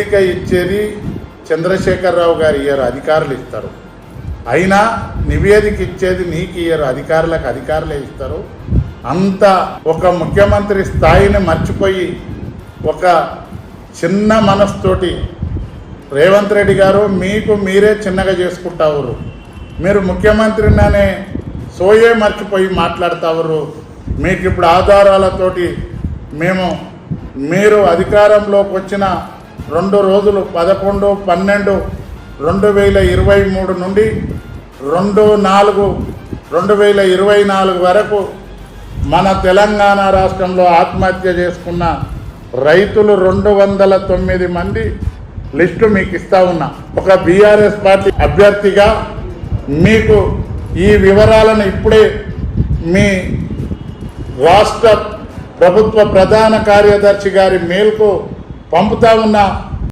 నివేదిక ఇచ్చేది చంద్రశేఖరరావు గారు ఇయ్యరు, అధికారులు ఇస్తారు. అయినా నివేదిక ఇచ్చేది నీకు ఇయ్యరు, అధికారులే ఇస్తారు. అంత ఒక ముఖ్యమంత్రి స్థాయిని మర్చిపోయి ఒక చిన్న మనస్తోటి రేవంత్ రెడ్డి గారు మీకు మీరే చిన్నగా చేసుకుంటారు. మీరు ముఖ్యమంత్రిని అనే సోయే మర్చిపోయి మాట్లాడతారు. మీకు ఇప్పుడు ఆధారాలతోటి మీరు అధికారంలోకి వచ్చిన 2 రోజులు 11/12/2023 నుండి 2/4/2024 వరకు మన తెలంగాణ రాష్ట్రంలో ఆత్మహత్య చేసుకున్న రైతులు 209 మంది లిస్టు మీకు ఇస్తా ఉన్నా. ఒక బీఆర్ఎస్ పార్టీ అభ్యర్థిగా మీకు ఈ వివరాలను ఇప్పుడే మీ రాష్ట్ర ప్రభుత్వ ప్రధాన కార్యదర్శి గారి మెయిల్కు పంపుతా ఉన్నా.